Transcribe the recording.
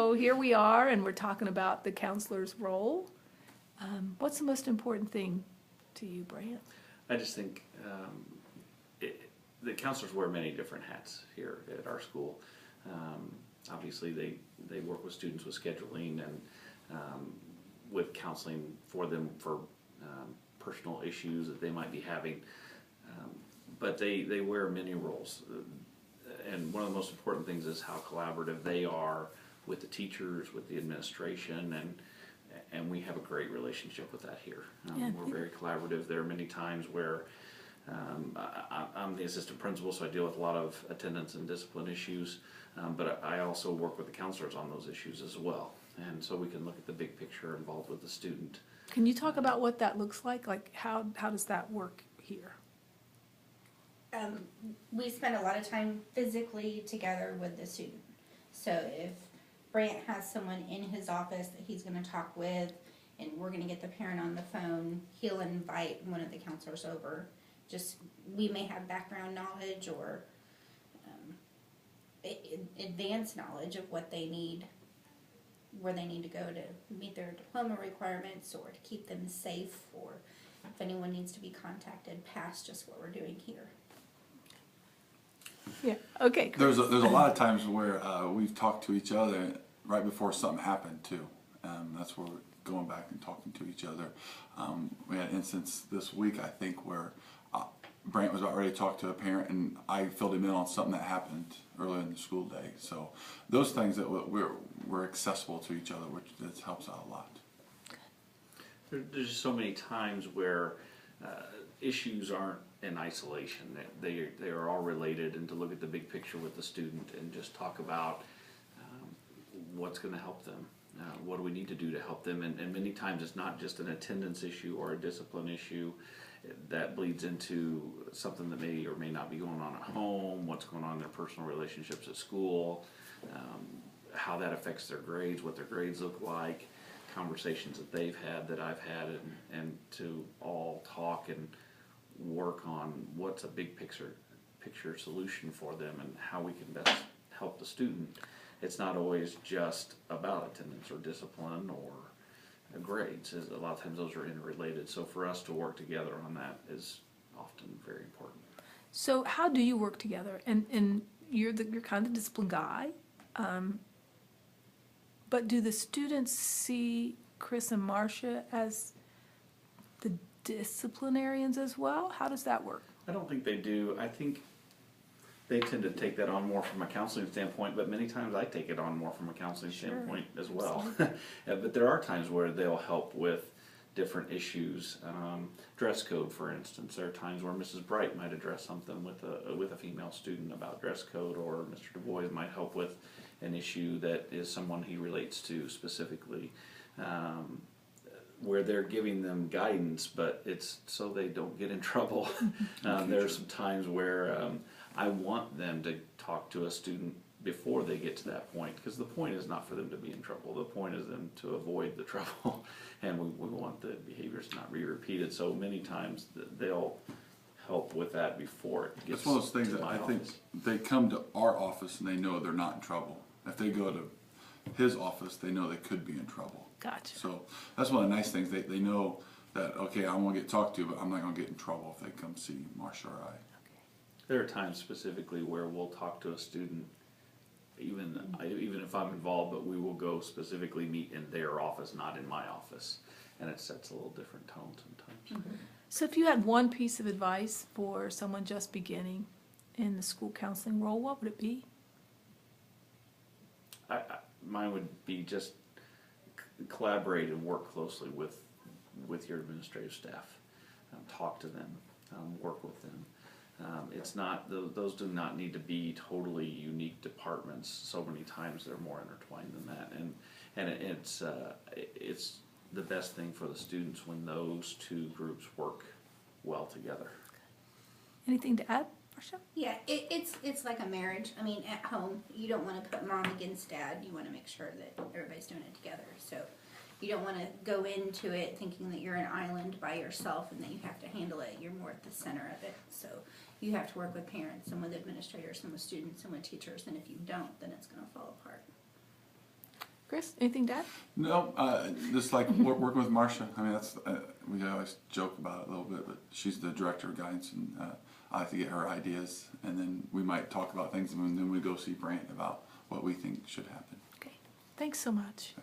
So here we are, and we're talking about the counselor's role. What's the most important thing to you, Brant? I just think the counselors wear many different hats here at our school. Obviously, they work with students with scheduling and with counseling for them for personal issues that they might be having. But they wear many roles. And one of the most important things is how collaborative they are with the teachers, with the administration, and we have a great relationship with that here. We're very collaborative. There are many times where I'm the assistant principal, so I deal with a lot of attendance and discipline issues, but I also work with the counselors on those issues as well. And so we can look at the big picture involved with the student. Can you talk about what that looks like? Like how does that work here? We spend a lot of time physically together with the student. So if Brant has someone in his office that he's going to talk with, and we're going to get the parent on the phone, he'll invite one of the counselors over. Just, we may have background knowledge or advanced knowledge of what they need, where they need to go to meet their diploma requirements or to keep them safe, or if anyone needs to be contacted past just what we're doing here. Yeah, okay. There's a lot of times where we've talked to each other right before something happened too. That's where we're going back and talking to each other. We had an instance this week, I think, where Brant was about ready to talk to a parent, and I filled him in on something that happened earlier in the school day. So those things that we're accessible to each other, which that helps out a lot. There's just so many times where issues aren't in isolation. They are all related, and to look at the big picture with the student and just talk about what's going to help them. What do we need to do to help them? And many times it's not just an attendance issue or a discipline issue. That bleeds into something that may or may not be going on at home, what's going on in their personal relationships at school, how that affects their grades, what their grades look like, conversations that they've had, that I've had, and to all talk and work on what's a big picture solution for them and how we can best help the student. It's not always just about attendance or discipline or grades. A lot of times those are interrelated. So for us to work together on that is often very important. So how do you work together? And you're kind of the discipline guy, but do the students see Chris and Marcia as the disciplinarians as well? How does that work? I don't think they do. I think they tend to take that on more from a counseling standpoint, but many times I take it on more from a counseling standpoint as well. But there are times where they'll help with different issues. Dress code, for instance. There are times where Mrs. Bright might address something with a female student about dress code, or Mr. Du Bois might help with an issue that is someone he relates to specifically, where they're giving them guidance, but it's so they don't get in trouble. There are some times where I want them to talk to a student before they get to that point, because the point is not for them to be in trouble. The point is them to avoid the trouble, and we want the behaviors to not be repeated. So many times they'll help with that before it gets to my office. That's one of those things that I think they come to our office and they know they're not in trouble. If they go to his office, they know they could be in trouble. Gotcha. So that's one of the nice things. They know that, okay, I'm going to get talked to, but I'm not going to get in trouble if they come see Marcia or I. There are times specifically where we'll talk to a student, even if I'm involved, but we will go specifically meet in their office, not in my office, and it sets a little different tone sometimes. Mm-hmm. So if you had one piece of advice for someone just beginning in the school counseling role, what would it be? Mine would be just collaborate and work closely with your administrative staff. Talk to them, work with them. It's not, those do not need to be totally unique departments. So many times they're more intertwined than that, and it's the best thing for the students when those two groups work well together. Anything to add, Marcia? Yeah, it's like a marriage. I mean, at home, you don't want to put mom against dad. You want to make sure that everybody's doing it together. So you don't want to go into it thinking that you're an island by yourself and that you have to handle it. You're more at the center of it. So you have to work with parents and with administrators and with students and with teachers. And if you don't, then it's going to fall apart. Chris, anything to add? No, just like working with Marcia. I mean, that's we always joke about it a little bit, but she's the director of guidance, and I like to get her ideas, and then we might talk about things, and then we go see Brant about what we think should happen. Okay, thanks so much.